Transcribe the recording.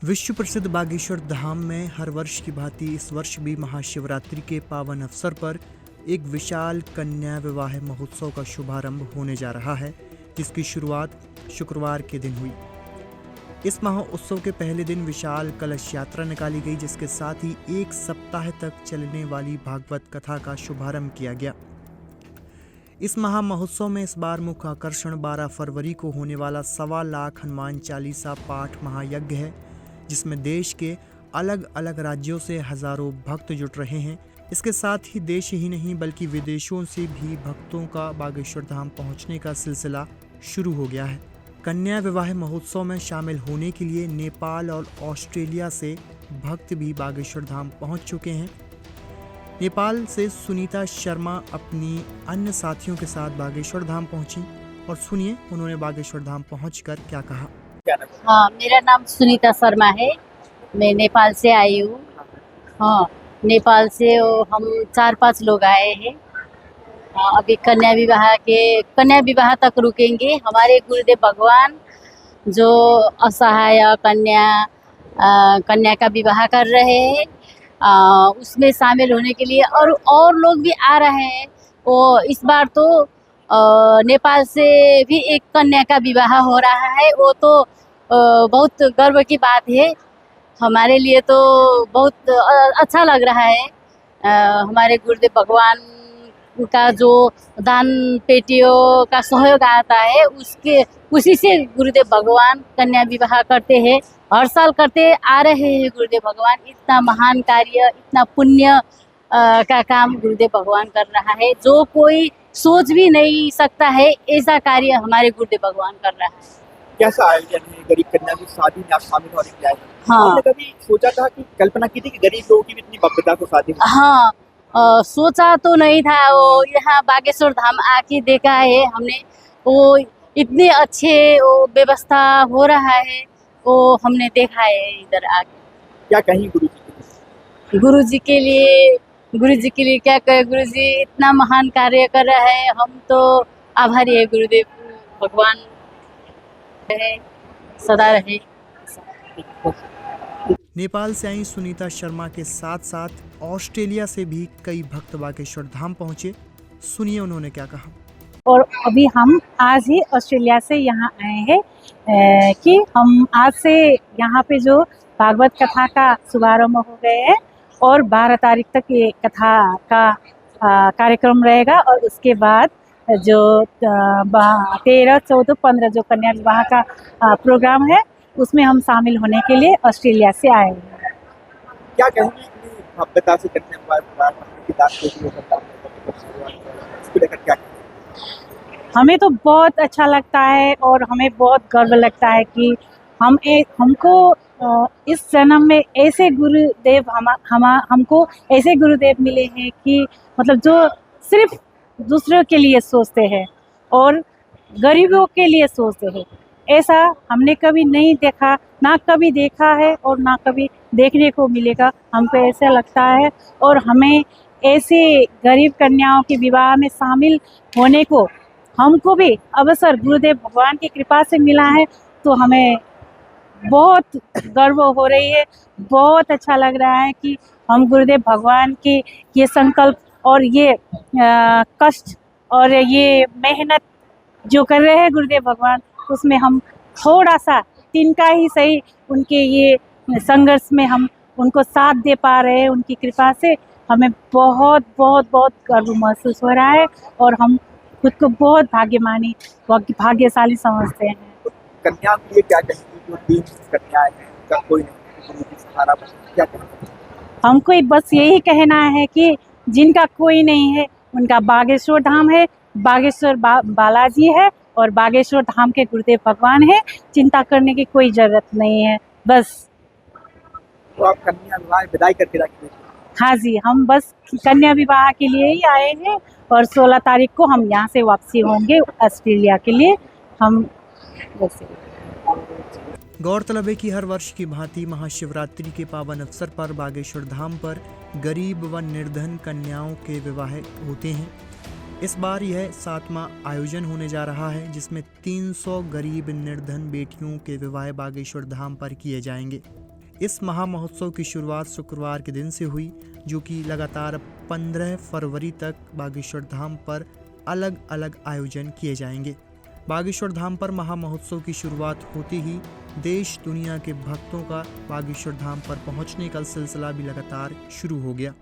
विश्व प्रसिद्ध बागेश्वर धाम में हर वर्ष की भांति इस वर्ष भी महाशिवरात्रि के पावन अवसर पर एक विशाल कन्या विवाह महोत्सव का शुभारंभ होने जा रहा है, जिसकी शुरुआत शुक्रवार के दिन हुई। इस महोत्सव के पहले दिन विशाल कलश यात्रा निकाली गई, जिसके साथ ही एक सप्ताह तक चलने वाली भागवत कथा का शुभारंभ किया गया। इस महा महोत्सव में इस बार मुख्य आकर्षण 12 फरवरी को होने वाला 1.25 लाख हनुमान चालीसा पाठ महायज्ञ है, जिसमें देश के अलग अलग राज्यों से हजारों भक्त जुट रहे हैं। इसके साथ ही देश ही नहीं बल्कि विदेशों से भी भक्तों का बागेश्वर धाम पहुंचने का सिलसिला शुरू हो गया है। कन्या विवाह महोत्सव में शामिल होने के लिए नेपाल और ऑस्ट्रेलिया से भक्त भी बागेश्वर धाम पहुंच चुके हैं। नेपाल से सुनीता शर्मा अपनी अन्य साथियों के साथ बागेश्वर धाम पहुंची और सुनिए उन्होंने बागेश्वर धाम पहुंचकर क्या कहा। हाँ, मेरा नाम सुनीता शर्मा है। मैं नेपाल से आई हूँ। हाँ, नेपाल से हम 4-5 लोग आए हैं। अभी कन्या विवाह तक रुकेंगे। हमारे गुरुदेव भगवान जो असहाय कन्या का विवाह कर रहे हैं, उसमें शामिल होने के लिए और लोग भी आ रहे हैं। वो इस बार तो नेपाल से भी एक कन्या का विवाह हो रहा है। वो तो बहुत गर्व की बात है। हमारे लिए तो बहुत अच्छा लग रहा है। हमारे गुरुदेव भगवान का जो दान पेटियों का सहयोग आता है, उसी से गुरुदेव भगवान कन्या विवाह करते हैं। हर साल करते आ रहे हैं गुरुदेव भगवान। इतना महान कार्य, इतना पुण्य का काम गुरुदेव भगवान कर रहा है, जो कोई सोच भी नहीं सकता है। ऐसा कार्य हमारे गुरुदेव भगवान कर रहा है। कैसा आयोजन है? गरीब कन्या की शादी में आप शामिल होने के लिए? हाँ, आपने कभी सोचा था कि कल्पना की थी कि गरीब लोगों की भी इतनी भव्यता को शादी में? हाँ, सोचा तो नहीं था। वो यहाँ बागेश्वर धाम आके देखा है हमने। वो इतने अच्छे वो व्यवस्था हो रहा है, वो हमने देखा है इधर आके। क्या कहीं गुरु जी के लिए क्या कहे। गुरु जी इतना महान कार्य कर रहा है। हम तो आभारी है गुरुदेव भगवान है, सदा रहे। नेपाल से आई सुनीता शर्मा के साथ साथ ऑस्ट्रेलिया से भी कई भक्त बागेश्वर धाम पहुंचे। सुनिए उन्होंने क्या कहा। और अभी हम आज ही ऑस्ट्रेलिया से यहाँ आए हैं कि हम आज से यहाँ पे जो भागवत कथा का शुभारंभ हो गए हैं और 12 तारीख तक ये कथा का कार्यक्रम रहेगा। और उसके बाद जो 13, 14, 15 जो कन्या विवाह का प्रोग्राम है, उसमें हम शामिल होने के लिए ऑस्ट्रेलिया से आए हैं। क्या कहेंगे भव्यता से कन्या विवाह क्या? हमें तो बहुत अच्छा लगता है और हमें बहुत गर्व लगता है कि हमको इस जन्म में ऐसे गुरुदेव हमको ऐसे गुरुदेव मिले हैं कि मतलब जो सिर्फ दूसरों के लिए सोचते हैं और गरीबों के लिए सोचते हैं। ऐसा हमने कभी नहीं देखा, ना कभी देखा है और ना कभी देखने को मिलेगा। हमको ऐसा लगता है और हमें ऐसे गरीब कन्याओं के विवाह में शामिल होने को हमको भी अवसर गुरुदेव भगवान की कृपा से मिला है, तो हमें बहुत गर्व हो रही है। बहुत अच्छा लग रहा है कि हम गुरुदेव भगवान के ये संकल्प और ये कष्ट और ये मेहनत जो कर रहे हैं गुरुदेव भगवान, उसमें हम थोड़ा सा तिनका ही सही उनके ये संघर्ष में हम उनको साथ दे पा रहे हैं। उनकी कृपा से हमें बहुत बहुत बहुत गर्व महसूस हो रहा है और हम खुद को बहुत भाग्यशाली समझते हैं। कन्या के लिए क्या कहेंगे जो 3 कन्याएं हैं, उनका कोई नहीं सहारा, क्या कहेंगे? हमको बस यही कहना है कि जिनका कोई नहीं है उनका बागेश्वर धाम है, बागेश्वर बालाजी है और बागेश्वर धाम के गुरुदेव भगवान है। चिंता करने की कोई जरूरत नहीं है। बस तो आप कन्या विवाह विदाई करके रखिए। हाँ जी, हम बस कन्या विवाह के लिए ही आए हैं और 16 तारीख को हम यहाँ से वापसी होंगे ऑस्ट्रेलिया के लिए। हम गौरतलब है कि हर वर्ष की भांति महाशिवरात्रि के पावन अवसर पर बागेश्वर धाम पर गरीब व निर्धन कन्याओं के विवाह होते हैं। इस बार यह 7वां आयोजन होने जा रहा है, जिसमें 300 गरीब निर्धन बेटियों के विवाह बागेश्वर धाम पर किए जाएंगे। इस महामहोत्सव की शुरुआत शुक्रवार के दिन से हुई, जो कि लगातार 15 फरवरी तक बागेश्वर धाम पर अलग अलग आयोजन किए जाएंगे। बागेश्वर धाम पर महामहोत्सव की शुरुआत होते ही देश दुनिया के भक्तों का बागेश्वर धाम पर पहुंचने का सिलसिला भी लगातार शुरू हो गया।